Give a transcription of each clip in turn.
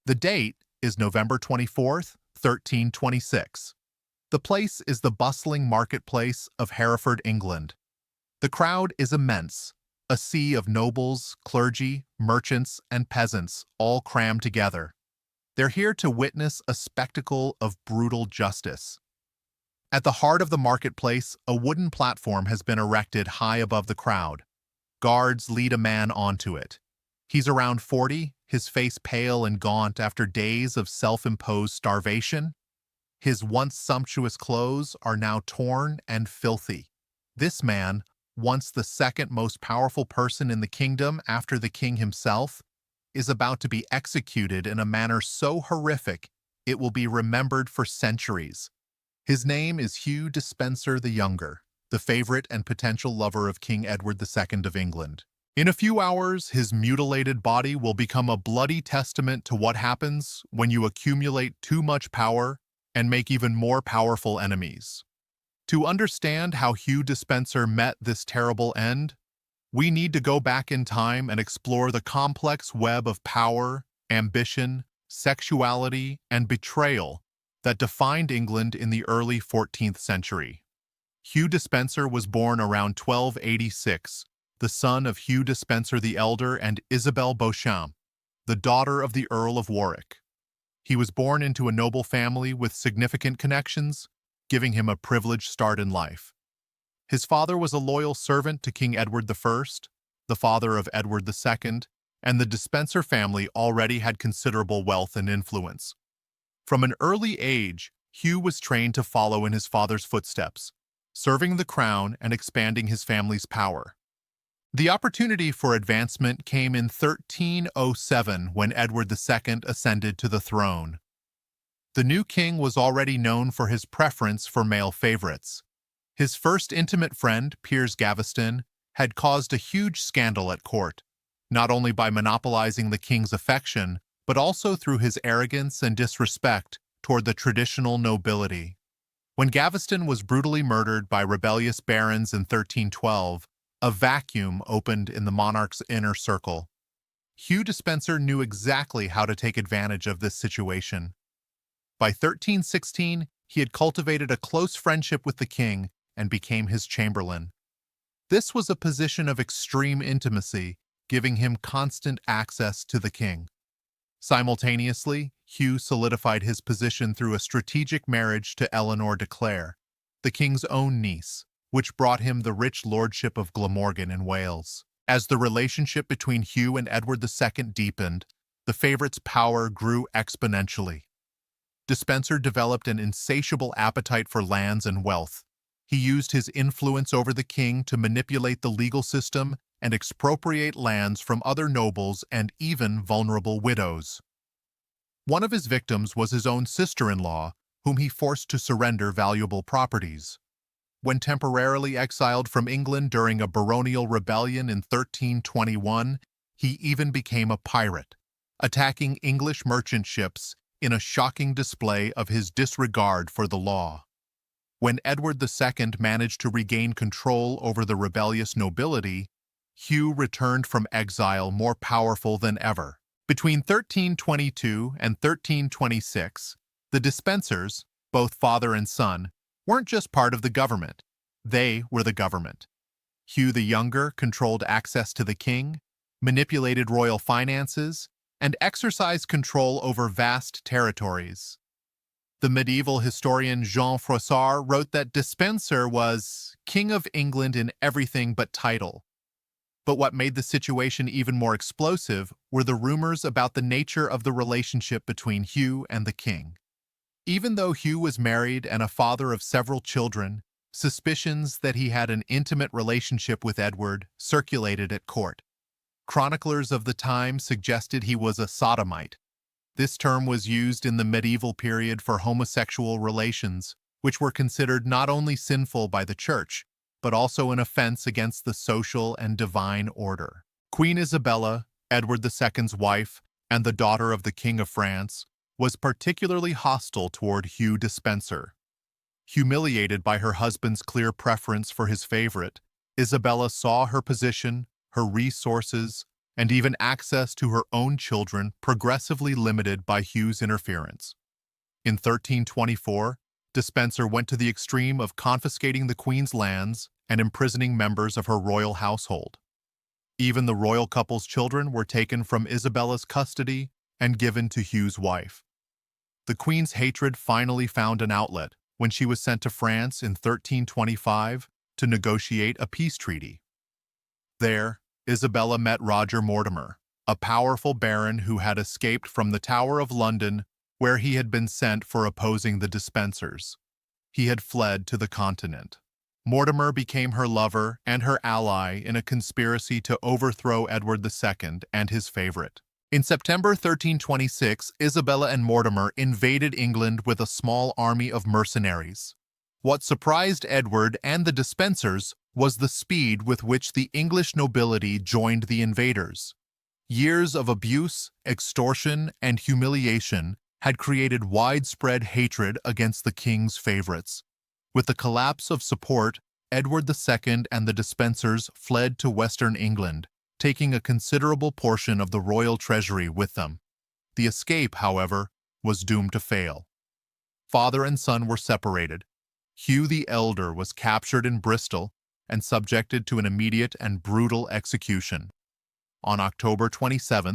The date is November 24th, 1326. The place is the bustling marketplace of Hereford, England. The crowd is immense, a sea of nobles, clergy, merchants, and peasants all crammed together. They're here to witness a spectacle of brutal justice. At the heart of the marketplace, a wooden platform has been erected high above the crowd. Guards lead a man onto it. He's around 40, his face pale and gaunt after days of self-imposed starvation. His once sumptuous clothes are now torn and filthy. This man, once the second most powerful person in the kingdom after the king himself, is about to be executed in a manner so horrific it will be remembered for centuries. His name is Hugh Despenser the Younger, the favorite and potential lover of King Edward II of England. In a few hours, his mutilated body will become a bloody testament to what happens when you accumulate too much power and make even more powerful enemies. To understand how Hugh Despenser met this terrible end, we need to go back in time and explore the complex web of power, ambition, sexuality, and betrayal that defined England in the early 14th century. Hugh Despenser was born around 1286, the son of Hugh Despenser the Elder and Isabelle Beauchamp, the daughter of the Earl of Warwick. He was born into a noble family with significant connections, giving him a privileged start in life. His father was a loyal servant to King Edward I, the father of Edward II, and the Despenser family already had considerable wealth and influence. From an early age, Hugh was trained to follow in his father's footsteps, serving the crown and expanding his family's power. The opportunity for advancement came in 1307 when Edward II ascended to the throne. The new king was already known for his preference for male favorites. His first intimate friend, Piers Gaveston, had caused a huge scandal at court, not only by monopolizing the king's affection, but also through his arrogance and disrespect toward the traditional nobility. When Gaveston was brutally murdered by rebellious barons in 1312, a vacuum opened in the monarch's inner circle. Hugh Despenser knew exactly how to take advantage of this situation. By 1316, he had cultivated a close friendship with the king and became his chamberlain. This was a position of extreme intimacy, giving him constant access to the king. Simultaneously, Hugh solidified his position through a strategic marriage to Eleanor de Clare, the king's own niece, which brought him the rich lordship of Glamorgan in Wales. As the relationship between Hugh and Edward II deepened, the favorite's power grew exponentially. Despenser developed an insatiable appetite for lands and wealth. He used his influence over the king to manipulate the legal system and expropriate lands from other nobles and even vulnerable widows. One of his victims was his own sister-in-law, whom he forced to surrender valuable properties. When temporarily exiled from England during a baronial rebellion in 1321, he even became a pirate, attacking English merchant ships in a shocking display of his disregard for the law. When Edward II managed to regain control over the rebellious nobility, Hugh returned from exile more powerful than ever. Between 1322 and 1326, the Despensers, both father and son, weren't just part of the government. They were the government. Hugh the Younger controlled access to the king, manipulated royal finances, and exercised control over vast territories. The medieval historian Jean Froissart wrote that Despenser was King of England in everything but title. But what made the situation even more explosive were the rumors about the nature of the relationship between Hugh and the king. Even though Hugh was married and a father of several children, suspicions that he had an intimate relationship with Edward circulated at court. Chroniclers of the time suggested he was a sodomite. This term was used in the medieval period for homosexual relations, which were considered not only sinful by the church, but also an offense against the social and divine order. Queen Isabella, Edward II's wife and the daughter of the King of France, was particularly hostile toward Hugh Despenser. Humiliated by her husband's clear preference for his favorite, Isabella saw her position, her resources, and even access to her own children progressively limited by Hugh's interference. In 1324, Despenser went to the extreme of confiscating the Queen's lands and imprisoning members of her royal household. Even the royal couple's children were taken from Isabella's custody and given to Hugh's wife. The Queen's hatred finally found an outlet when she was sent to France in 1325 to negotiate a peace treaty. There, Isabella met Roger Mortimer, a powerful baron who had escaped from the Tower of London, where he had been sent for opposing the Despensers. He had fled to the continent. Mortimer became her lover and her ally in a conspiracy to overthrow Edward II and his favorite. In September 1326, Isabella and Mortimer invaded England with a small army of mercenaries. What surprised Edward and the Despensers was the speed with which the English nobility joined the invaders. Years of abuse, extortion, and humiliation had created widespread hatred against the king's favorites. With the collapse of support, Edward II and the Despensers fled to western England, taking a considerable portion of the royal treasury with them. The escape, however, was doomed to fail. Father and son were separated. Hugh the Elder was captured in Bristol and subjected to an immediate and brutal execution. On October 27,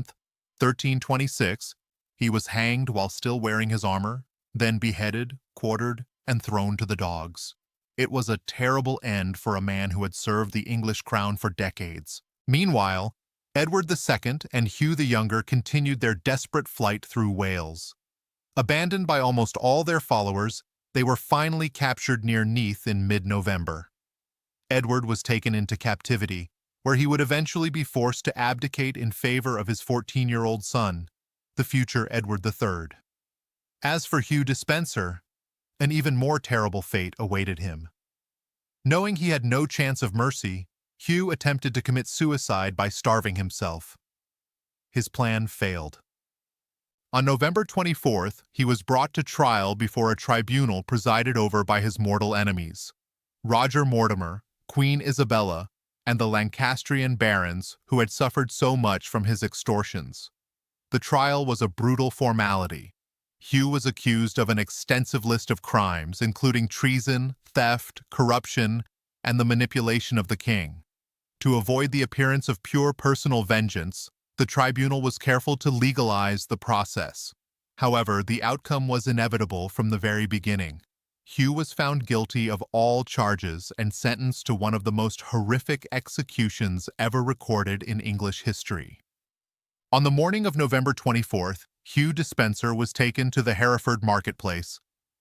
1326, he was hanged while still wearing his armor, then beheaded, quartered, and thrown to the dogs. It was a terrible end for a man who had served the English crown for decades. Meanwhile, Edward II and Hugh the Younger continued their desperate flight through Wales. Abandoned by almost all their followers, they were finally captured near Neath in mid-November. Edward was taken into captivity, where he would eventually be forced to abdicate in favor of his 14-year-old son, the future Edward III. As for Hugh Despenser, an even more terrible fate awaited him. Knowing he had no chance of mercy, Hugh attempted to commit suicide by starving himself. His plan failed. On November 24th, he was brought to trial before a tribunal presided over by his mortal enemies, Roger Mortimer, Queen Isabella, and the Lancastrian barons who had suffered so much from his extortions. The trial was a brutal formality. Hugh was accused of an extensive list of crimes, including treason, theft, corruption, and the manipulation of the king. To avoid the appearance of pure personal vengeance, the tribunal was careful to legalize the process. However, the outcome was inevitable from the very beginning. Hugh was found guilty of all charges and sentenced to one of the most horrific executions ever recorded in English history. On the morning of November 24th, Hugh Despenser was taken to the Hereford marketplace.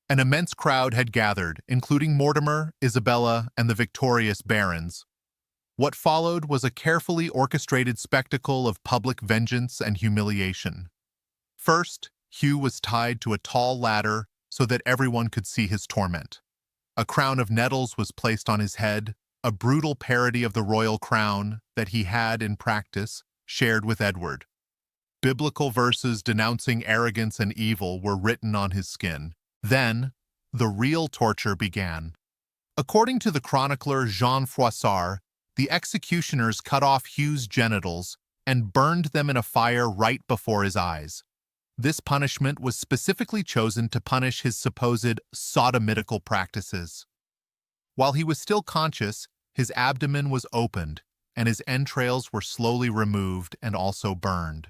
An immense crowd had gathered, including Mortimer, Isabella, and the victorious barons. What followed was a carefully orchestrated spectacle of public vengeance and humiliation. First, Hugh was tied to a tall ladder so that everyone could see his torment. A crown of nettles was placed on his head, a brutal parody of the royal crown that he had, in practice, shared with Edward. Biblical verses denouncing arrogance and evil were written on his skin. Then, the real torture began. According to the chronicler Jean Froissart, the executioners cut off Hugh's genitals and burned them in a fire right before his eyes. This punishment was specifically chosen to punish his supposed sodomitical practices. While he was still conscious, his abdomen was opened, and his entrails were slowly removed and also burned.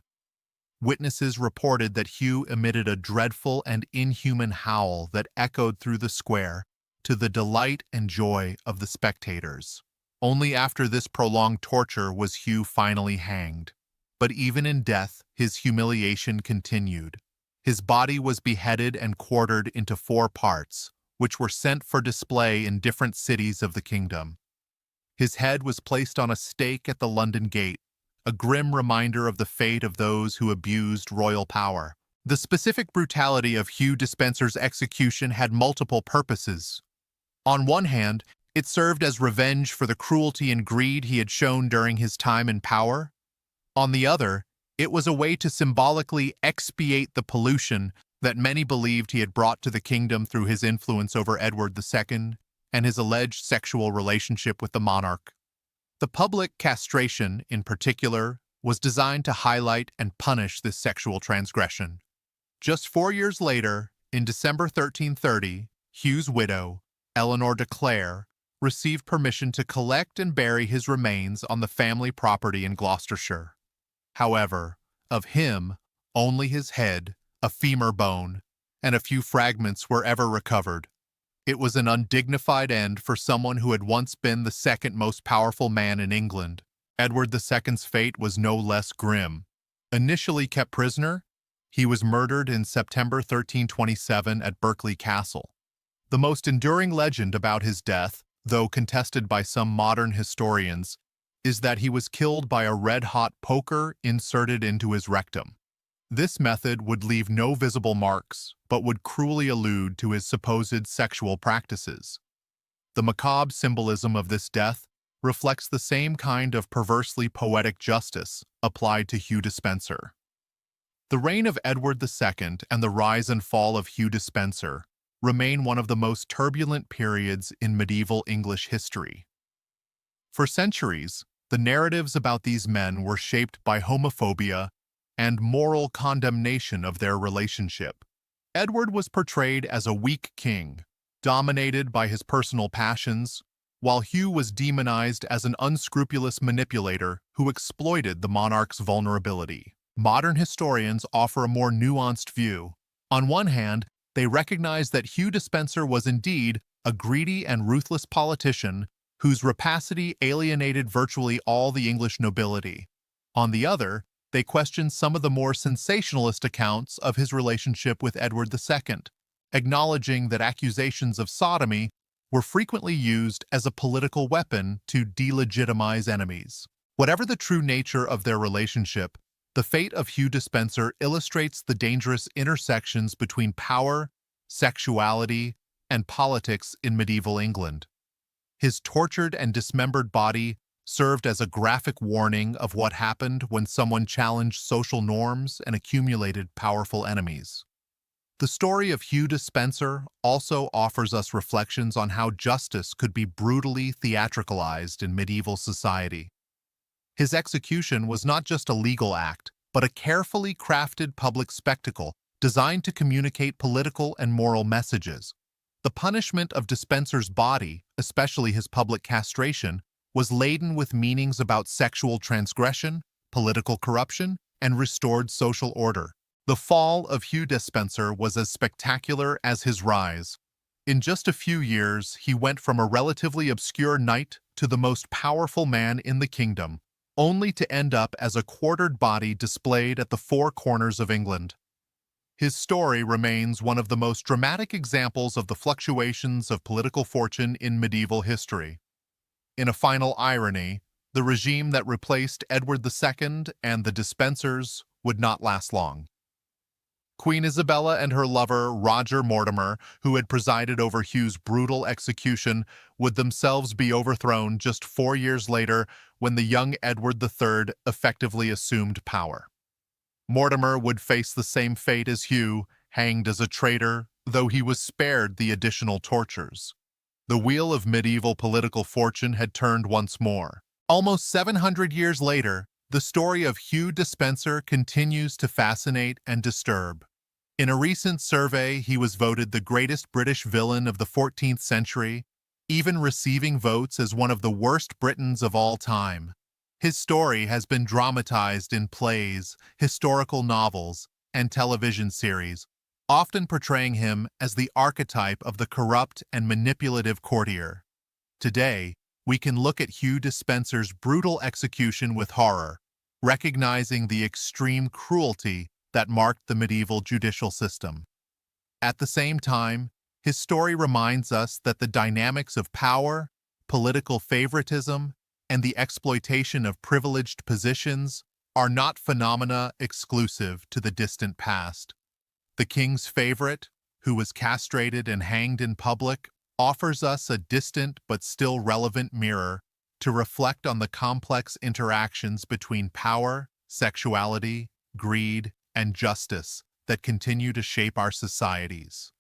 Witnesses reported that Hugh emitted a dreadful and inhuman howl that echoed through the square, to the delight and joy of the spectators. Only after this prolonged torture was Hugh finally hanged. But even in death, his humiliation continued. His body was beheaded and quartered into 4 parts, which were sent for display in different cities of the kingdom. His head was placed on a stake at the London Gate, a grim reminder of the fate of those who abused royal power. The specific brutality of Hugh Despenser's execution had multiple purposes. On one hand, it served as revenge for the cruelty and greed he had shown during his time in power. On the other, it was a way to symbolically expiate the pollution that many believed he had brought to the kingdom through his influence over Edward II and his alleged sexual relationship with the monarch. The public castration, in particular, was designed to highlight and punish this sexual transgression. Just 4 years later, in December 1330, Hugh's widow, Eleanor de Clare, received permission to collect and bury his remains on the family property in Gloucestershire. However, of him, only his head, a femur bone, and a few fragments were ever recovered. It was an undignified end for someone who had once been the second most powerful man in England. Edward II's fate was no less grim. Initially kept prisoner, he was murdered in September 1327 at Berkeley Castle. The most enduring legend about his death, though contested by some modern historians, is that he was killed by a red-hot poker inserted into his rectum. This method would leave no visible marks, but would cruelly allude to his supposed sexual practices. The macabre symbolism of this death reflects the same kind of perversely poetic justice applied to Hugh Despenser. The reign of Edward II and the rise and fall of Hugh Despenser remain one of the most turbulent periods in medieval English history. For centuries, the narratives about these men were shaped by homophobia and moral condemnation of their relationship. Edward was portrayed as a weak king, dominated by his personal passions, while Hugh was demonized as an unscrupulous manipulator who exploited the monarch's vulnerability. Modern historians offer a more nuanced view. On one hand, they recognize that Hugh Despenser was indeed a greedy and ruthless politician whose rapacity alienated virtually all the English nobility. On the other, they question some of the more sensationalist accounts of his relationship with Edward II, acknowledging that accusations of sodomy were frequently used as a political weapon to delegitimize enemies. Whatever the true nature of their relationship, the fate of Hugh Despenser illustrates the dangerous intersections between power, sexuality, and politics in medieval England. His tortured and dismembered body served as a graphic warning of what happened when someone challenged social norms and accumulated powerful enemies. The story of Hugh Despenser also offers us reflections on how justice could be brutally theatricalized in medieval society. His execution was not just a legal act, but a carefully crafted public spectacle designed to communicate political and moral messages. The punishment of Despenser's body, especially his public castration, was laden with meanings about sexual transgression, political corruption, and restored social order. The fall of Hugh Despenser was as spectacular as his rise. In just a few years, he went from a relatively obscure knight to the most powerful man in the kingdom, only to end up as a quartered body displayed at the four corners of England. His story remains one of the most dramatic examples of the fluctuations of political fortune in medieval history. In a final irony, the regime that replaced Edward II and the Despensers would not last long. Queen Isabella and her lover, Roger Mortimer, who had presided over Hugh's brutal execution, would themselves be overthrown just 4 years later when the young Edward III effectively assumed power. Mortimer would face the same fate as Hugh, hanged as a traitor, though he was spared the additional tortures. The wheel of medieval political fortune had turned once more. Almost 700 years later, the story of Hugh Despenser continues to fascinate and disturb. In a recent survey, he was voted the greatest British villain of the 14th century, even receiving votes as one of the worst Britons of all time. His story has been dramatized in plays, historical novels, and television series, often portraying him as the archetype of the corrupt and manipulative courtier. Today, we can look at Hugh Despenser's brutal execution with horror, recognizing the extreme cruelty that marked the medieval judicial system. At the same time, his story reminds us that the dynamics of power, political favoritism, and the exploitation of privileged positions are not phenomena exclusive to the distant past. The king's favorite, who was castrated and hanged in public, offers us a distant but still relevant mirror to reflect on the complex interactions between power, sexuality, greed, and justice that continue to shape our societies.